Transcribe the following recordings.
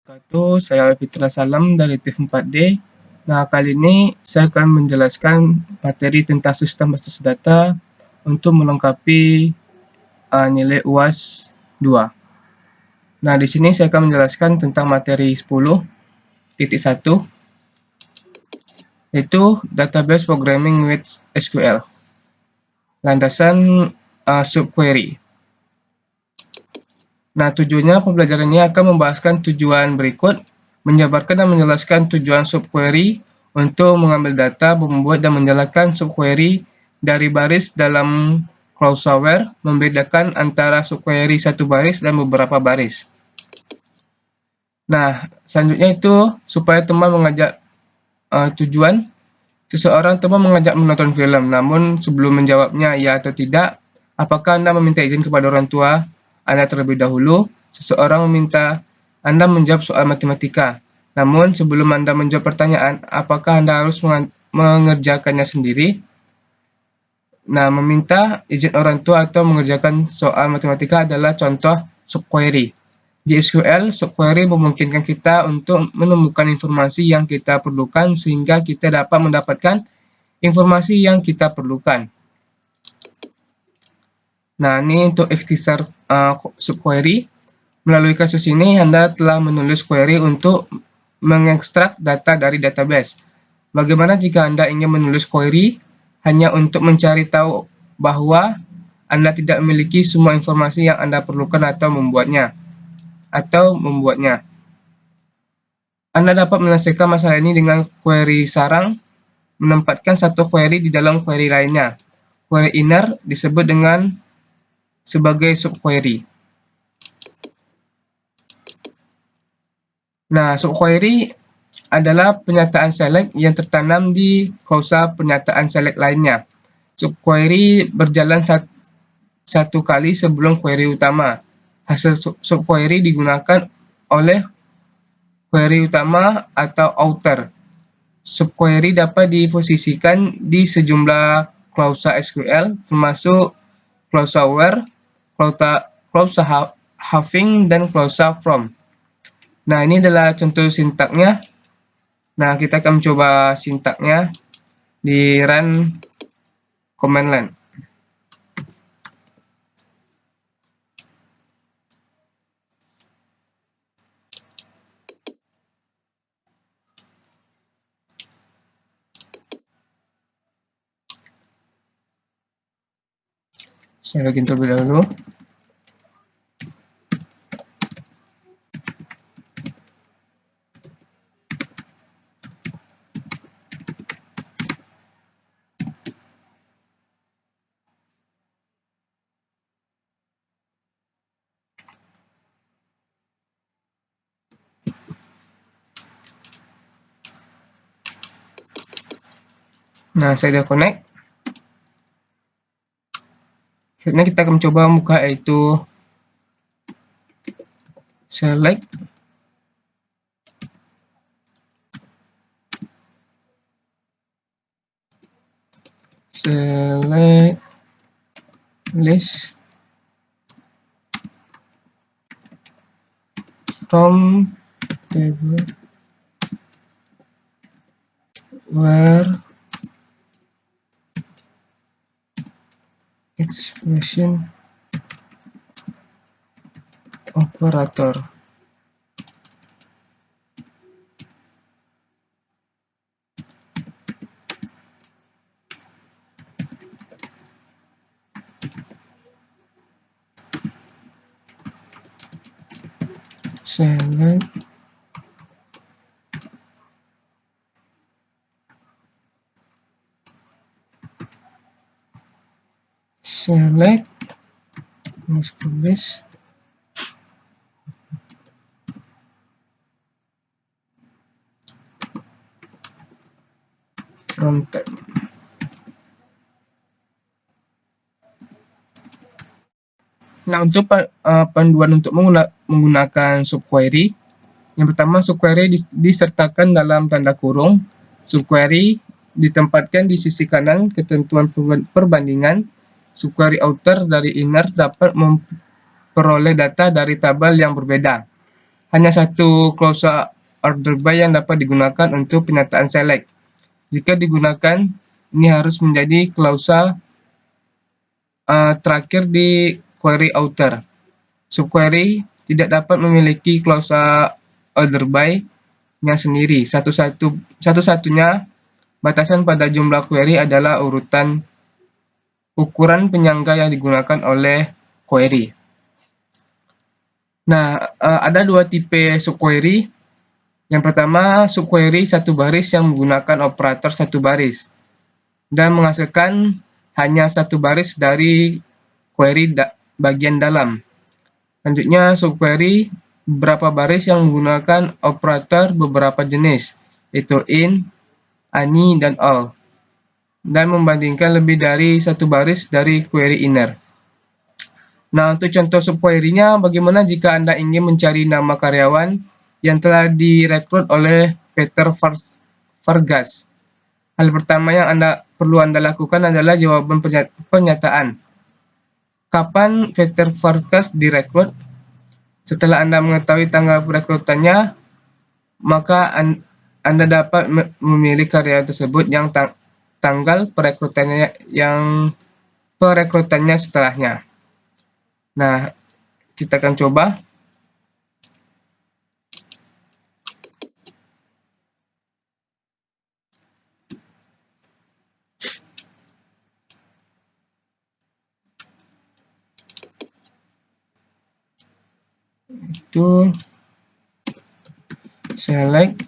wabarakatuh. Saya Fitra Salam dari TIF 4D. Nah, kali ini saya akan menjelaskan materi tentang sistem basis data untuk melengkapi nilai UAS 2. Nah, di sini saya akan menjelaskan tentang materi 10.1, yaitu Database Programming with SQL. Landasan subquery. Nah, tujuannya pembelajaran ini akan membahaskan tujuan berikut, menjabarkan dan menjelaskan tujuan subquery untuk mengambil data, membuat dan menjalankan subquery dari baris dalam CloudShare, membedakan antara subquery satu baris dan beberapa baris. Nah, selanjutnya itu supaya teman mengajak tujuan, seseorang teman mengajak menonton film, namun sebelum menjawabnya ya atau tidak, apakah Anda meminta izin kepada orang tua Anda terlebih dahulu? Seseorang meminta Anda menjawab soal matematika. Namun sebelum Anda menjawab pertanyaan, apakah Anda harus mengerjakannya sendiri? Nah, meminta izin orang tua atau mengerjakan soal matematika adalah contoh subquery. Di SQL, subquery memungkinkan kita untuk menemukan informasi yang kita perlukan sehingga kita dapat mendapatkan informasi yang kita perlukan. Nah, ini untuk ikhtisar subquery. Melalui kasus ini, Anda telah menulis query untuk mengekstrak data dari database. Bagaimana jika Anda ingin menulis query hanya untuk mencari tahu bahwa Anda tidak memiliki semua informasi yang Anda perlukan atau membuatnya? Anda dapat menyelesaikan masalah ini dengan query sarang, menempatkan satu query di dalam query lainnya. Query inner disebut sebagai subquery. Nah, subquery adalah pernyataan select yang tertanam di klausa pernyataan select lainnya. Subquery berjalan satu kali sebelum query utama. Hasil subquery digunakan oleh query utama atau outer. Subquery dapat diposisikan di sejumlah klausa SQL, termasuk klausa where, klausa having, dan klausa from. Nah, ini adalah contoh sintaknya. Nah, kita akan mencoba sintaknya di run command line. Saya login terlebih dahulu. Nah, saya sudah connect. Selanjutnya kita akan mencoba buka yaitu select list from table where expression operator. Select list from tab. Nah, untuk panduan untuk menggunakan subquery, yang pertama, subquery disertakan dalam tanda kurung. Subquery ditempatkan di sisi kanan ketentuan perbandingan. Subquery outer dari inner dapat memperoleh data dari tabel yang berbeda. hanya satu klausa order by yang dapat digunakan untuk penyataan select. Jika digunakan, ini harus menjadi klausa terakhir di query outer. Subquery tidak dapat memiliki klausa order by nya sendiri. Satu-satunya batasan pada jumlah query adalah ukuran penyangga yang digunakan oleh query. Nah, ada dua tipe subquery. Yang pertama, subquery satu baris yang menggunakan operator satu baris dan menghasilkan hanya satu baris dari query bagian dalam. Selanjutnya, subquery beberapa baris yang menggunakan operator beberapa jenis, yaitu in, any, dan all, dan membandingkan lebih dari satu baris dari query inner. Nah, untuk contoh subquery-nya, bagaimana jika Anda ingin mencari nama karyawan yang telah direkrut oleh Peter Vargas? Hal pertama yang perlu Anda lakukan adalah jawaban pernyataan. Kapan Peter Vargas direkrut? Setelah Anda mengetahui tanggal perekrutannya, maka Anda dapat memilih karyawan tersebut yang tanggal perekrutannya setelahnya. Nah, kita akan coba. Itu select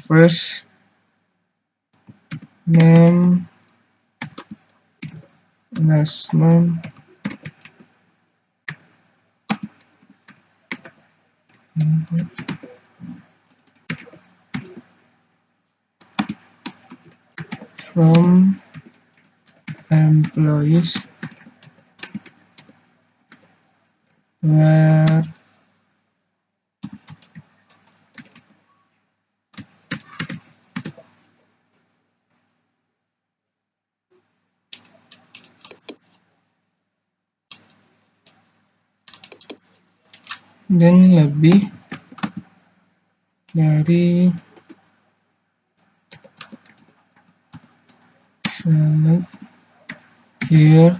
first name, last name, from employees where dan lebih dari select here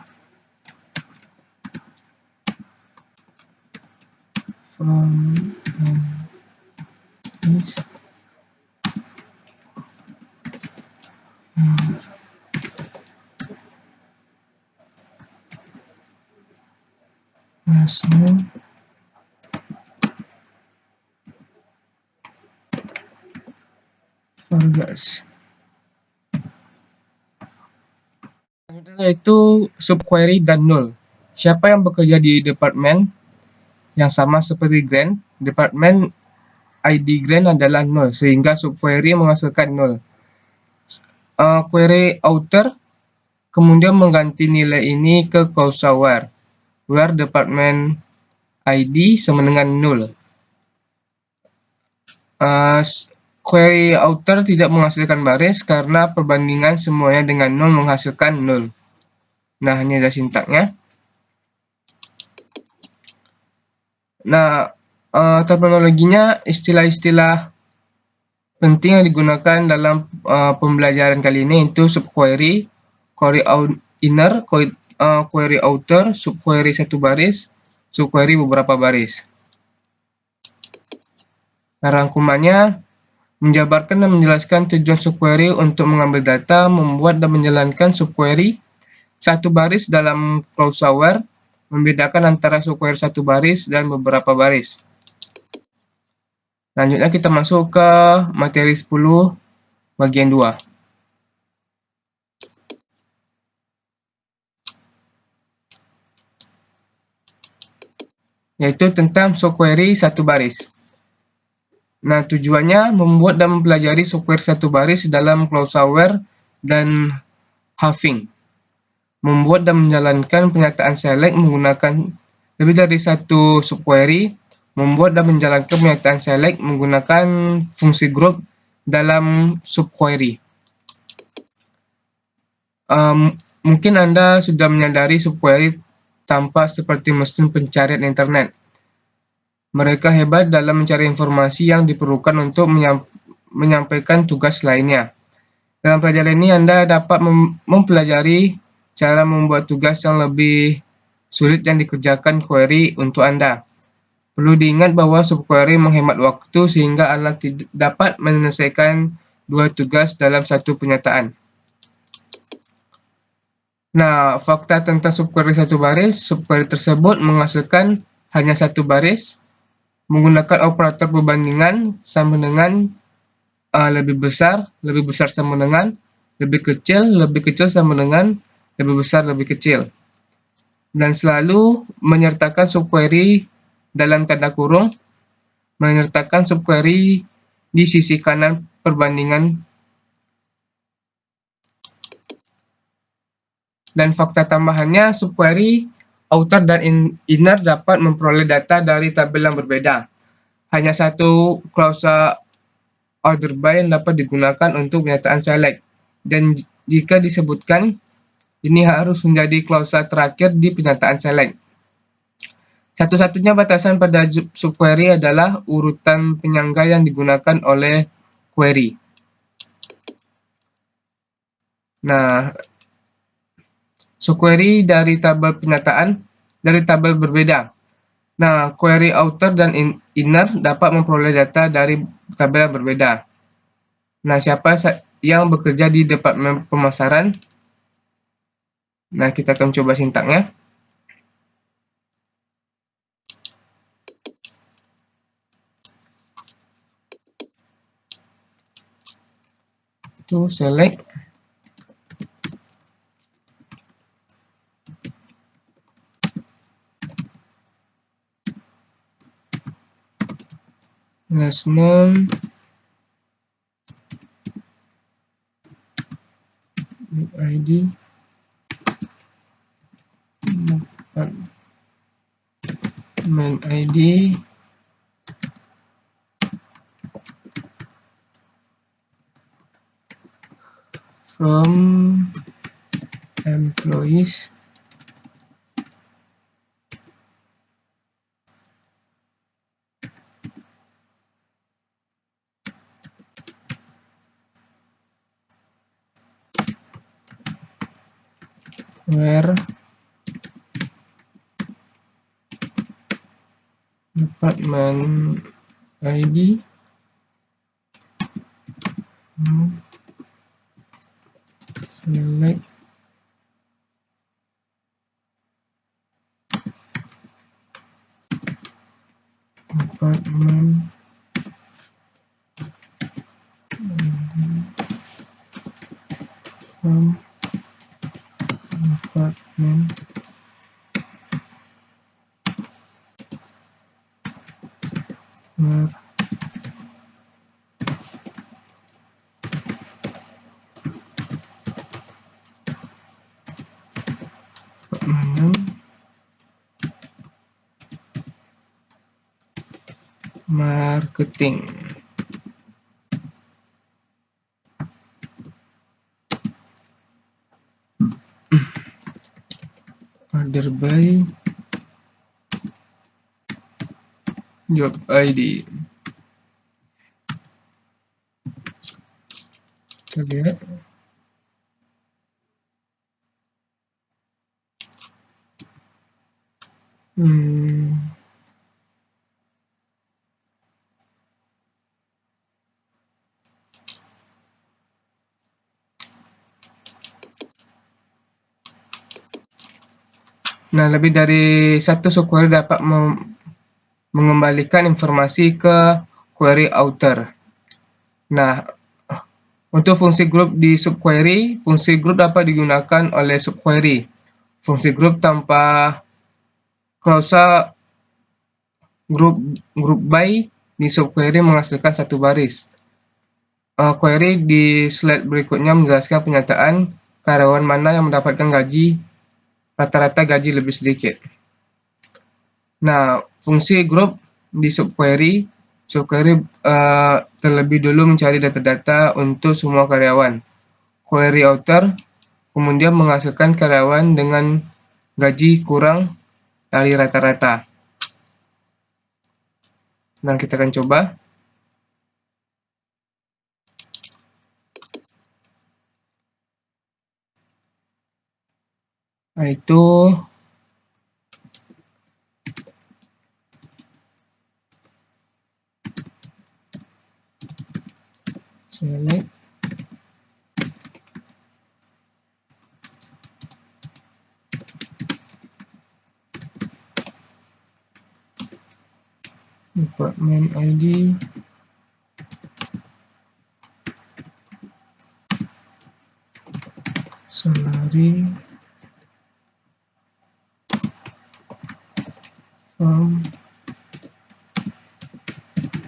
from last name Vargas. Selanjutnya yaitu subquery dan null. Siapa yang bekerja di departemen yang sama seperti Grant? Departemen ID Grant adalah null, sehingga subquery menghasilkan null. Query outer kemudian mengganti nilai ini ke klausa where department ID sama dengan null. Query outer tidak menghasilkan baris karena perbandingan semuanya dengan null menghasilkan null. Nah, ini ada sintaknya. Nah, terminologinya, istilah-istilah penting yang digunakan dalam pembelajaran kali ini itu subquery, query inner, query outer, subquery satu baris, subquery beberapa baris. Nah, rangkumannya menjabarkan dan menjelaskan tujuan subquery untuk mengambil data, membuat dan menjalankan subquery satu baris dalam klausa where, membedakan antara subquery satu baris dan beberapa baris. Selanjutnya kita masuk ke materi 10 bagian 2. Yaitu tentang subquery satu baris. Nah, tujuannya membuat dan mempelajari subquery satu baris dalam klausa where dan halving. Membuat dan menjalankan penyataan select menggunakan lebih dari satu subquery. Membuat dan menjalankan penyataan select menggunakan fungsi group dalam subquery. Mungkin Anda sudah menyadari subquery tampak seperti mesin pencarian internet. Mereka hebat dalam mencari informasi yang diperlukan untuk menyampaikan tugas lainnya. Dalam pelajaran ini, Anda dapat mempelajari cara membuat tugas yang lebih sulit yang dikerjakan query untuk Anda. Perlu diingat bahwa subquery menghemat waktu sehingga Anda dapat menyelesaikan dua tugas dalam satu pernyataan. Nah, fakta tentang subquery satu baris, subquery tersebut menghasilkan hanya satu baris, menggunakan operator perbandingan sama dengan lebih besar sama dengan, lebih kecil sama dengan, lebih besar, lebih kecil. Dan selalu menyertakan subquery dalam tanda kurung, menyertakan subquery di sisi kanan perbandingan. Dan fakta tambahannya, subquery outer dan inner dapat memperoleh data dari tabel yang berbeda. Hanya satu klausa order by yang dapat digunakan untuk pernyataan select. Dan jika disebutkan, ini harus menjadi klausa terakhir di pernyataan select. Satu-satunya batasan pada subquery adalah urutan penyangga yang digunakan oleh query. Nah, subquery dari tabel berbeda. Nah, query outer dan inner dapat memperoleh data dari tabel yang berbeda. Nah, siapa yang bekerja di departemen pemasaran? Nah, kita akan coba sintaknya. Itu select last name ID main ID from employees where department ID select department from department where marketing. Order by job ID. Kita lihat. Nah, lebih dari satu subquery dapat mengembalikan informasi ke query outer. Nah, untuk fungsi group di subquery, fungsi group dapat digunakan oleh subquery. Fungsi group tanpa klausa group by di subquery menghasilkan satu baris. Query di slide berikutnya menjelaskan pernyataan karyawan mana yang mendapatkan rata-rata gaji lebih sedikit. Nah, fungsi group di subquery terlebih dulu mencari data-data untuk semua karyawan. Query outer kemudian menghasilkan karyawan dengan gaji kurang dari rata-rata. Nah, kita akan coba. Nah, itu select department ID salary from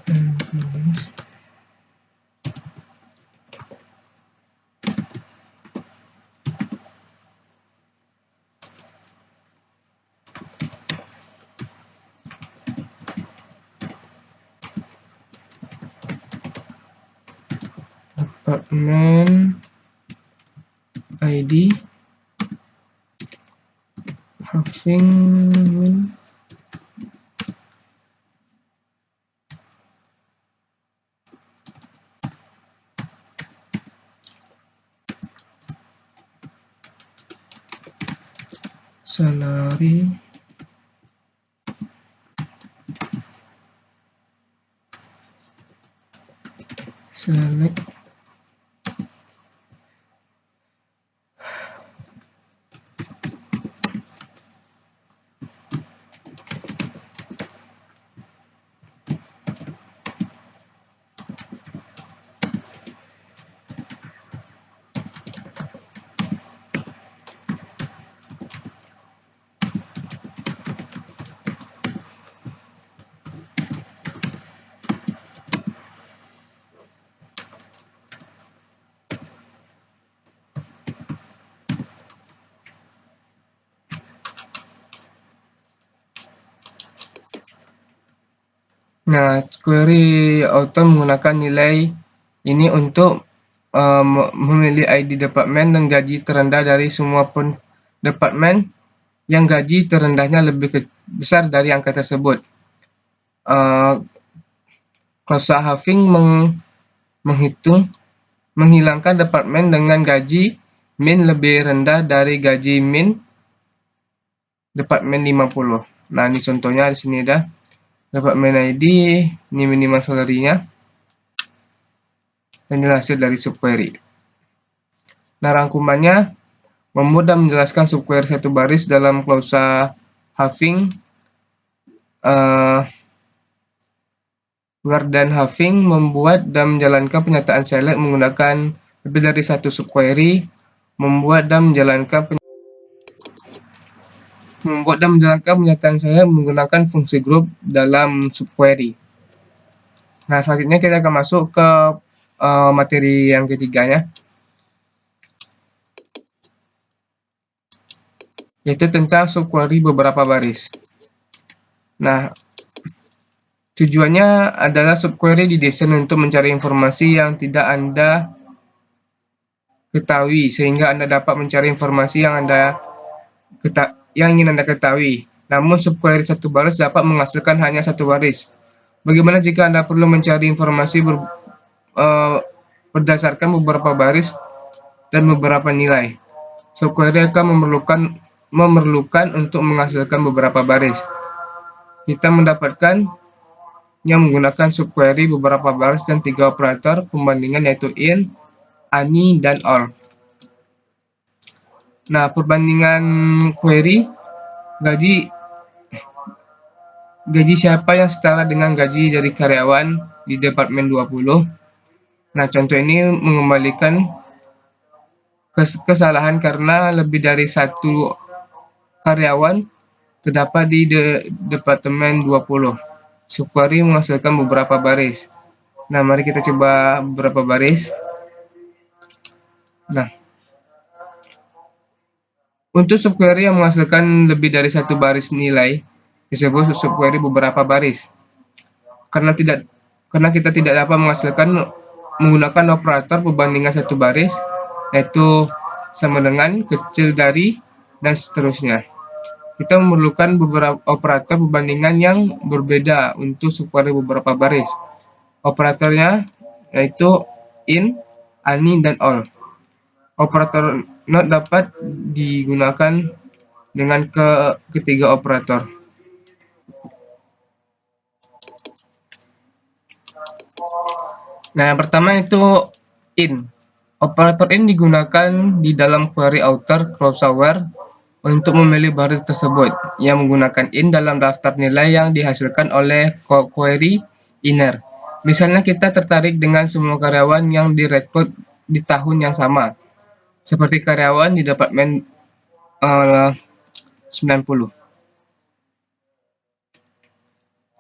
employees. Department ID having salary select Nah, query auto menggunakan nilai ini untuk memilih ID departemen dan gaji terendah dari semua departemen yang gaji terendahnya lebih besar dari angka tersebut. Klausa halving menghilangkan departemen dengan gaji min lebih rendah dari gaji min departemen 50. Nah, ini contohnya di sini dah. Department ID, ini minimal salary-nya. Ini hasil dari subquery. Nah, rangkumannya membuat dan menjelaskan subquery satu baris dalam klausa halving. Word dan halving membuat dan menjalankan penyataan select menggunakan lebih dari satu subquery. Membuat dan menjalankan penyataan select menggunakan fungsi group dalam subquery. Nah, selanjutnya kita akan masuk ke materi yang ketiganya, yaitu tentang subquery beberapa baris. Nah, tujuannya adalah subquery didesain untuk mencari informasi yang tidak Anda ketahui, sehingga Anda dapat mencari informasi yang ingin Anda ketahui. Namun, subquery satu baris dapat menghasilkan hanya satu baris. Bagaimana jika Anda perlu mencari informasi berdasarkan beberapa baris dan beberapa nilai? Subquery akan memerlukan untuk menghasilkan beberapa baris. Kita mendapatkannya menggunakan subquery beberapa baris dan 3 operator pembandingan, yaitu in, any, dan all. Nah, perbandingan query gaji siapa yang setara dengan gaji dari karyawan di departemen 20. Nah, contoh ini mengembalikan kesalahan karena lebih dari satu karyawan terdapat di departemen 20. Subquery menghasilkan beberapa baris. Nah, mari kita coba beberapa baris. Nah, untuk subquery yang menghasilkan lebih dari satu baris nilai disebut subquery beberapa baris. Karena kita tidak dapat menggunakan operator perbandingan satu baris, yaitu sama dengan, kecil dari, dan seterusnya. kita memerlukan beberapa operator perbandingan yang berbeda untuk subquery beberapa baris. Operatornya yaitu in, any, dan all. Operator not dapat digunakan dengan ketiga operator. Nah, yang pertama itu in. Operator in digunakan di dalam query outer closure untuk memilih baris tersebut, yang menggunakan in dalam daftar nilai yang dihasilkan oleh query inner. Misalnya kita tertarik dengan semua karyawan yang direkrut di tahun yang sama, seperti karyawan di departemen 90.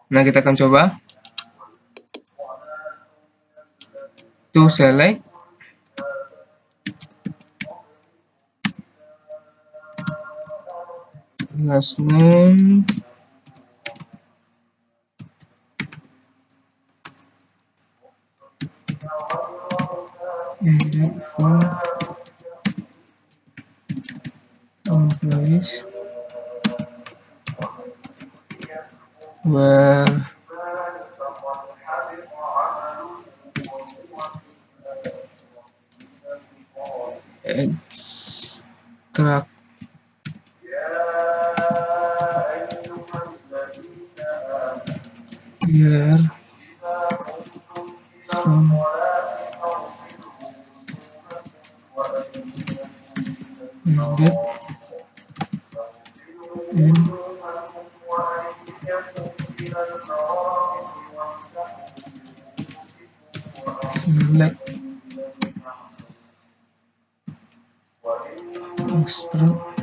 Nah, kita akan coba to select last name and for employees where extract year from date in select extract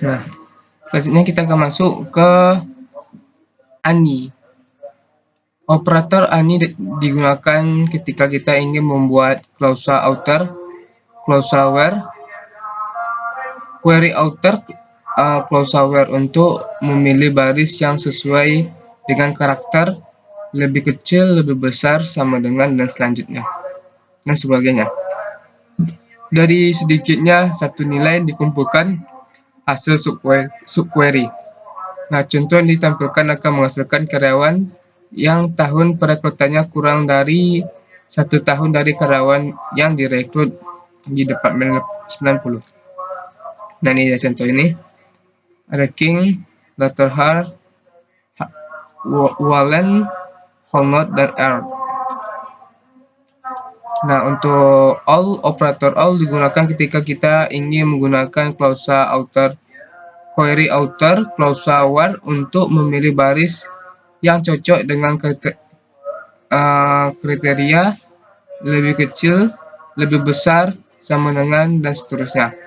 Nah, selanjutnya kita akan masuk ke any. Operator any digunakan ketika kita ingin membuat clause outer, clause where, query outer, clause where untuk memilih baris yang sesuai dengan karakter, lebih kecil, lebih besar, sama dengan, dan selanjutnya, dan sebagainya. Dari sedikitnya satu nilai dikumpulkan hasil subquery. Nah, contoh yang ditampilkan akan menghasilkan karyawan yang tahun perekrutannya kurang dari 1 tahun dari karyawan yang direkrut di departemen 90. Nah, ini ya contoh ini. Ada King, Letterhard, Wallen, Holnot, dan R. Nah, untuk all, operator all digunakan ketika kita ingin menggunakan clause outer, query outer, clause where untuk memilih baris yang cocok dengan kriteria lebih kecil, lebih besar, sama dengan, dan seterusnya.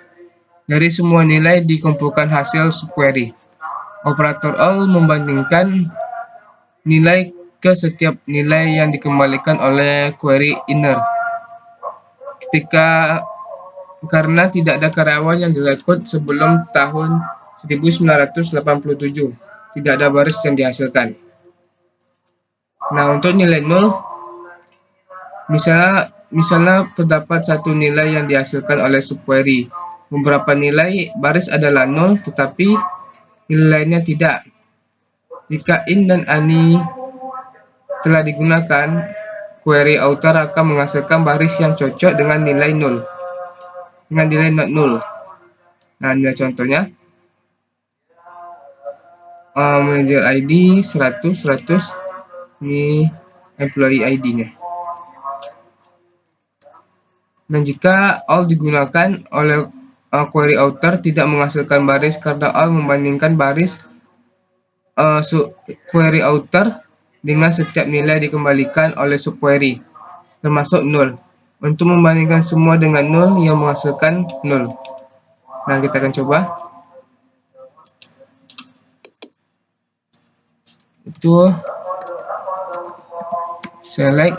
Dari semua nilai dikumpulkan hasil subquery. Operator all membandingkan nilai ke setiap nilai yang dikembalikan oleh query inner. Karena tidak ada karyawan yang direkrut sebelum tahun 1987, tidak ada baris yang dihasilkan. Nah, untuk nilai 0, misalnya terdapat satu nilai yang dihasilkan oleh subquery. Beberapa nilai baris adalah 0, tetapi nilai lainnya tidak. Jika in dan any telah digunakan, query outer akan menghasilkan baris yang cocok dengan nilai 0. Dengan nilai not null. Nah, ini contohnya. Manager ID 100, ini employee ID-nya. Dan jika all digunakan oleh query outer tidak menghasilkan baris karena all membandingkan baris query outer dengan setiap nilai dikembalikan oleh subquery, termasuk null. Untuk membandingkan semua dengan null yang menghasilkan null. Nah, kita akan coba. Itu select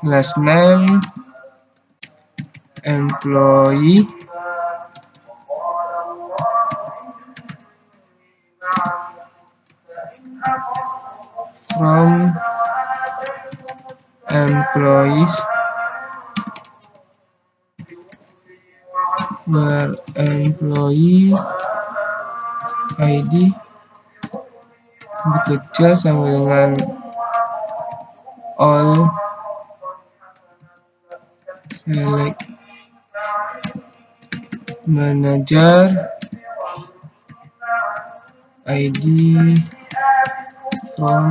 last name employee from employees where employee ID lebih kecil sama dengan all select manager ID from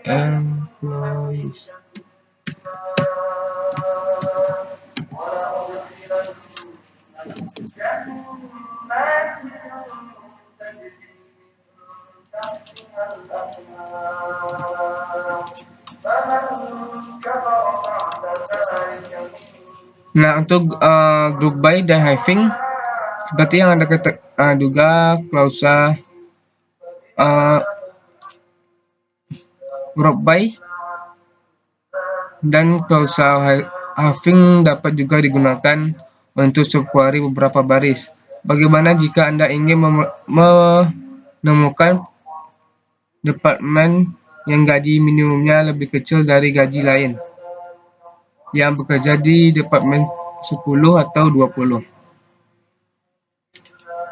employees. Nah, untuk group by dan having, seperti yang Anda duga, klausa group by dan klausa having dapat juga digunakan untuk subquery beberapa baris. Bagaimana jika Anda ingin menemukan departemen yang gaji minimumnya lebih kecil dari gaji lain yang bekerja di departemen 10 atau 20.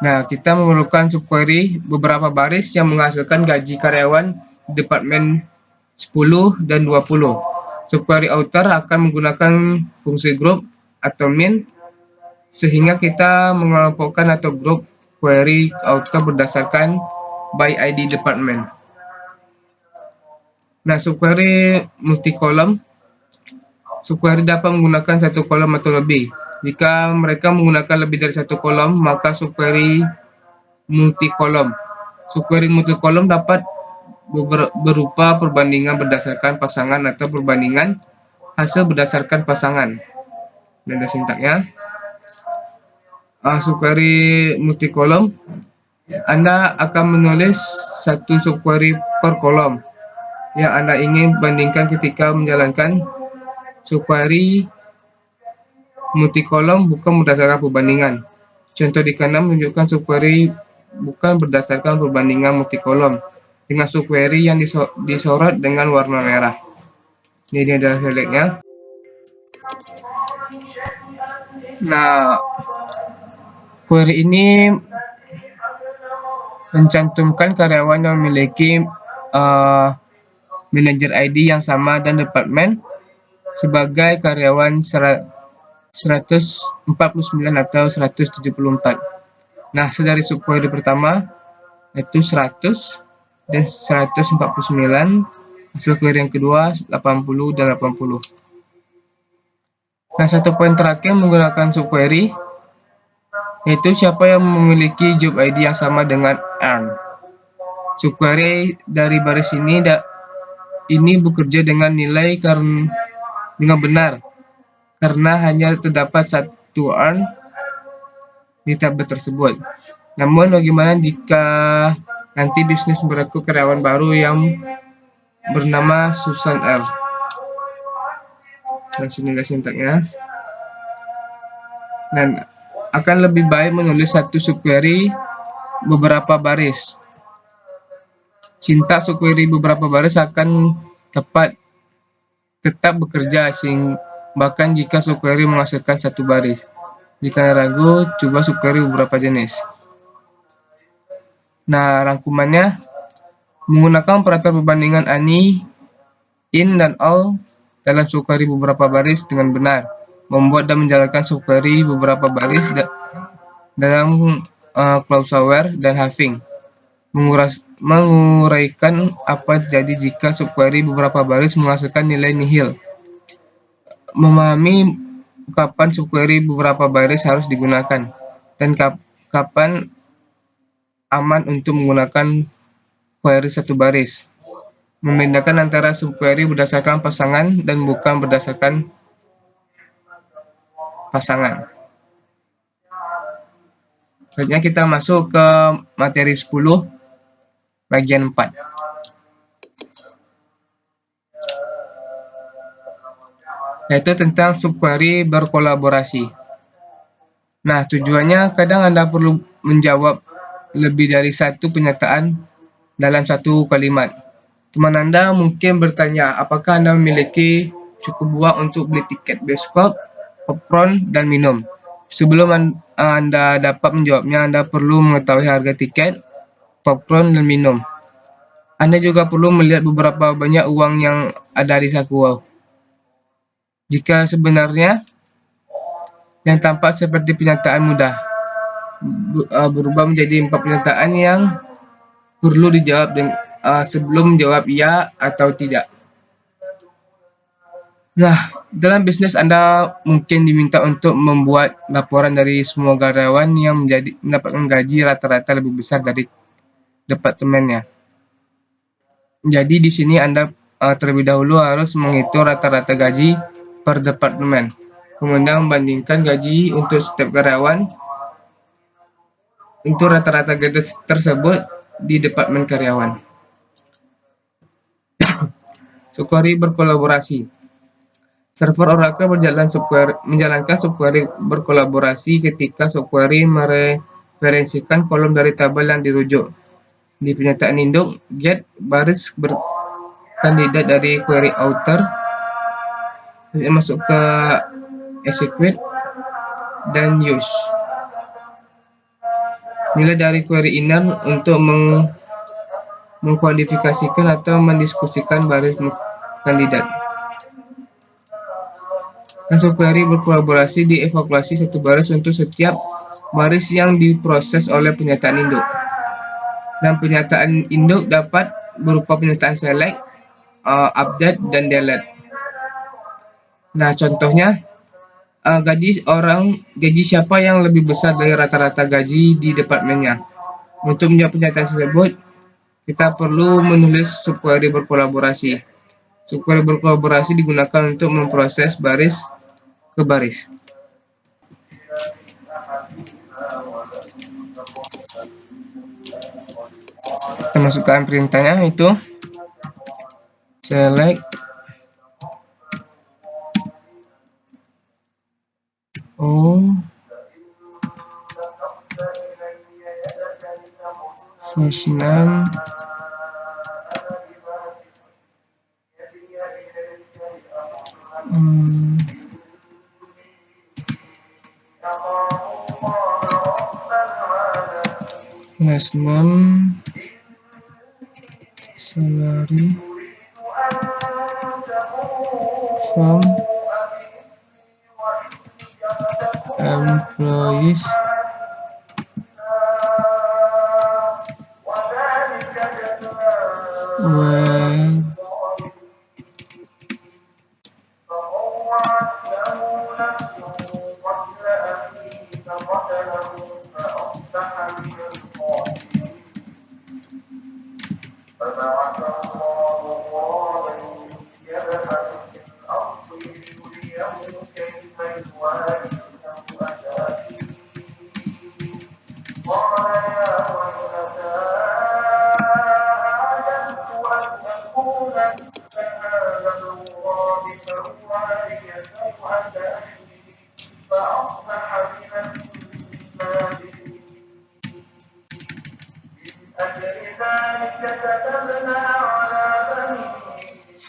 Nah, kita memerlukan subquery beberapa baris yang menghasilkan gaji karyawan departemen 10 dan 20. Subquery outer akan menggunakan fungsi group atau min, sehingga kita mengelompokkan atau group query outer berdasarkan by ID department. Nah, subquery multi-kolom. Subquery dapat menggunakan satu kolom atau lebih. Jika mereka menggunakan lebih dari satu kolom, maka subquery multi-kolom. Subquery multi-kolom dapat berupa perbandingan berdasarkan pasangan atau perbandingan hasil berdasarkan pasangan. Ini ada sintaknya. Subquery multi-kolom, Anda akan menulis satu subquery per kolom yang Anda ingin bandingkan ketika menjalankan subquery multi-kolom bukan berdasarkan perbandingan. Contoh di kanan menunjukkan subquery bukan berdasarkan perbandingan multi-kolom dengan subquery yang disorot dengan warna merah. Ini adalah selectnya. Nah, query ini mencantumkan karyawan yang memiliki manager ID yang sama dan departemen sebagai karyawan 149 atau 174. Nah, dari subquery pertama itu 100 dan 149, hasil query yang kedua 80 dan 80. Nah, satu poin terakhir menggunakan subquery yaitu siapa yang memiliki job ID yang sama dengan earn. Subquery dari baris ini bekerja dengan nilai dengan benar karena hanya terdapat satu earn di tabel tersebut. Namun bagaimana jika nanti bisnis merekrut karyawan baru yang bernama Susan R. Nah, sini ada sintaknya. Dan akan lebih baik menulis satu subquery beberapa baris. Sintaks subquery beberapa baris akan tetap bekerja bahkan jika subquery menghasilkan satu baris. Jika ragu, coba subquery beberapa jenis. Nah, rangkumannya menggunakan operator perbandingan ani, in, dan all dalam subquery beberapa baris dengan benar. Membuat dan menjalankan subquery beberapa baris dalam klausa where dan having. Menguraikan apa terjadi jika subquery beberapa baris menghasilkan nilai nihil. memahami kapan subquery beberapa baris harus digunakan dan kapan aman untuk menggunakan query satu baris. Membedakan antara subquery berdasarkan pasangan dan bukan berdasarkan pasangan. Selanjutnya kita masuk ke materi 10 bagian 4. Yaitu tentang subquery berkolaborasi. Nah, tujuannya kadang Anda perlu menjawab lebih dari satu pernyataan dalam satu kalimat. Teman Anda mungkin bertanya, apakah Anda memiliki cukup uang untuk beli tiket bioskop, popcorn, dan minum? Sebelum Anda dapat menjawabnya, Anda perlu mengetahui harga tiket, popcorn, dan minum. Anda juga perlu melihat beberapa banyak uang yang ada di saku. Jika sebenarnya yang tampak seperti pernyataan mudah berubah menjadi 4 pernyataan yang perlu dijawab sebelum menjawab ya atau tidak. Nah, dalam bisnis Anda mungkin diminta untuk membuat laporan dari semua karyawan yang mendapatkan gaji rata-rata lebih besar dari departemennya. Jadi di sini Anda terlebih dahulu harus menghitung rata-rata gaji per departemen, kemudian membandingkan gaji untuk setiap karyawan untuk rata-rata gaji tersebut di departemen karyawan. subquery berkolaborasi. Server Oracle menjalankan subquery berkolaborasi ketika subquery mereferensikan kolom dari tabel yang dirujuk. Di pernyataan induk, get baris berkandidat dari query outer masuk ke execute dan use nilai dari query inner untuk mengkualifikasikan atau mendiskusikan baris kandidat. Dan subquery berkolaborasi dievaluasi satu baris untuk setiap baris yang diproses oleh pernyataan induk. Dan pernyataan induk dapat berupa pernyataan select, update, dan delete. Nah, contohnya, gaji siapa yang lebih besar dari rata-rata gaji di departemennya. Untuk menjawab pernyataan tersebut, kita perlu menulis subquery berkolaborasi. Subquery berkolaborasi digunakan untuk memproses baris ke baris. Kita masukkan perintahnya, itu select first name last name, salary, from employees, where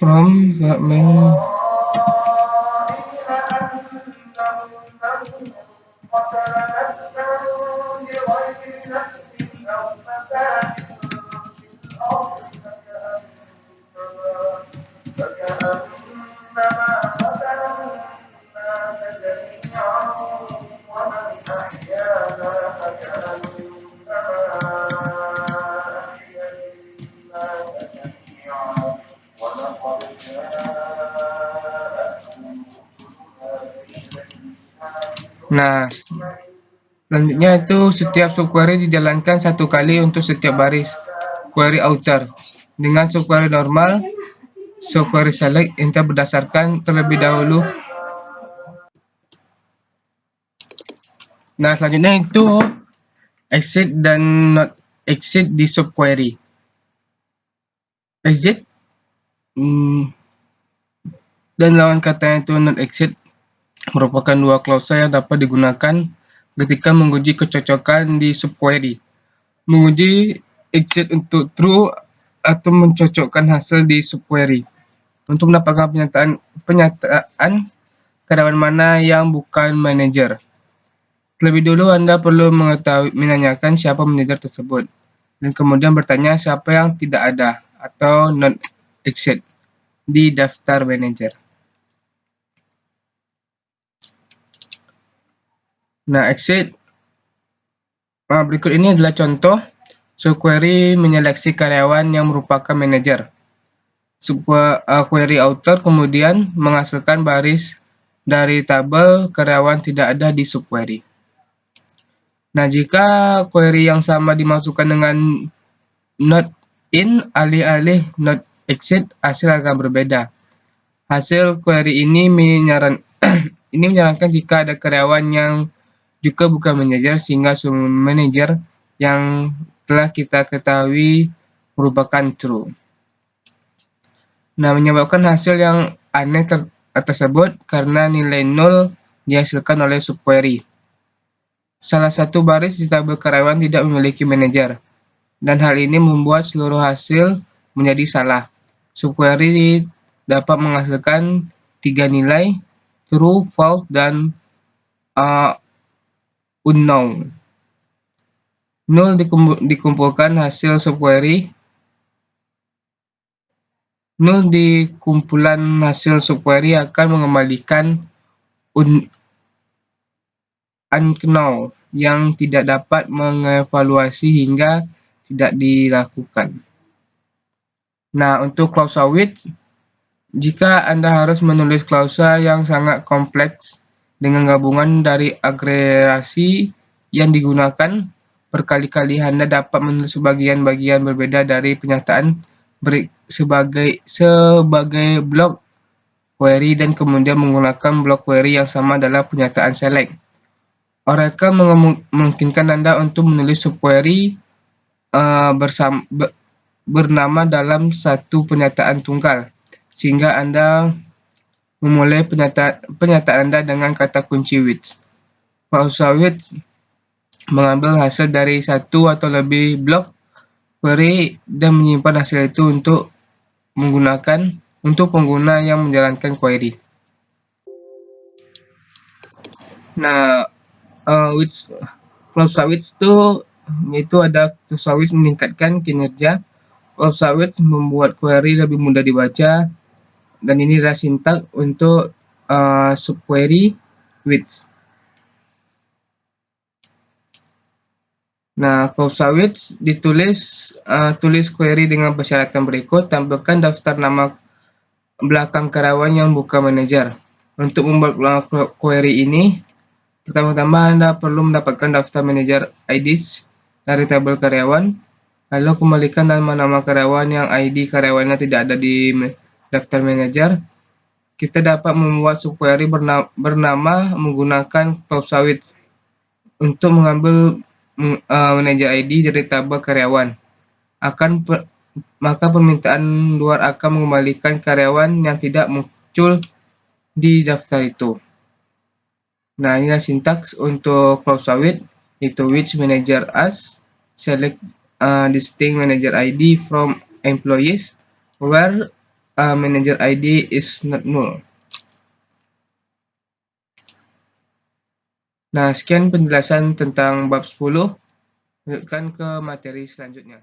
from government Nah, selanjutnya itu setiap subquery dijalankan satu kali untuk setiap baris query outer. Dengan subquery normal, subquery select enter berdasarkan terlebih dahulu. Nah, selanjutnya itu exit dan not exit di subquery. Exit dan lawan katanya itu not exit merupakan dua klausa yang dapat digunakan ketika menguji kecocokan di subquery. Menguji exit untuk true atau mencocokkan hasil di subquery. Untuk mendapatkan penyataan karyawan mana yang bukan manajer. Terlebih dulu Anda perlu menanyakan siapa manajer tersebut, dan kemudian bertanya siapa yang tidak ada atau non exit di daftar manajer. Nah, exit berikut ini adalah contoh subquery menyeleksi karyawan yang merupakan manajer. Subquery outer kemudian menghasilkan baris dari tabel karyawan tidak ada di subquery. Nah, jika query yang sama dimasukkan dengan not in alih-alih not exit, hasil akan berbeda. Hasil query ini menyarankan jika ada karyawan yang juga bukan manajer, sehingga semua manajer yang telah kita ketahui merupakan true. Nah, menyebabkan hasil yang aneh tersebut karena nilai 0 dihasilkan oleh subquery. Salah satu baris di tabel karyawan tidak memiliki manajer, dan hal ini membuat seluruh hasil menjadi salah. Subquery dapat menghasilkan 3 nilai, true, false, dan unknown. 0 dikumpulkan hasil subquery. 0 di kumpulan hasil subquery akan mengembalikan unknown yang tidak dapat mengevaluasi hingga tidak dilakukan. Nah, untuk klausa with, jika Anda harus menulis klausa yang sangat kompleks dengan gabungan dari agregasi yang digunakan berkali-kali, Anda dapat menulis bagian-bagian berbeda dari pernyataan sebagai blok query dan kemudian menggunakan blok query yang sama dalam pernyataan select. Oracle memungkinkan Anda untuk menulis subquery bernama dalam satu pernyataan tunggal, sehingga Anda memulai pernyataan Anda dengan kata kunci with. Klausa with mengambil hasil dari satu atau lebih blok query dan menyimpan hasil itu untuk pengguna yang menjalankan query. Nah, klausa with itu ada klausa with meningkatkan kinerja. Klausa with membuat query lebih mudah dibaca, dan ini adalah sintak untuk subquery with. Nah, klausa with tulis query dengan persyaratan berikut. Tampilkan daftar nama belakang karyawan yang bukan manajer. Untuk membuat query ini, pertama-tama Anda perlu mendapatkan daftar manajer IDs dari tabel karyawan, lalu kembalikan nama-nama karyawan yang ID karyawannya tidak ada di daftar manajer. Kita dapat membuat subquery bernama menggunakan klausa with untuk mengambil manajer ID dari tabel karyawan. Maka permintaan luar akan mengembalikan karyawan yang tidak muncul di daftar itu. Nah, inilah sintaks untuk klausa with, yaitu which manager as, select distinct manager ID from employees where manager ID is not null. Nah, sekian penjelasan tentang bab 10. Lanjutkan ke materi selanjutnya.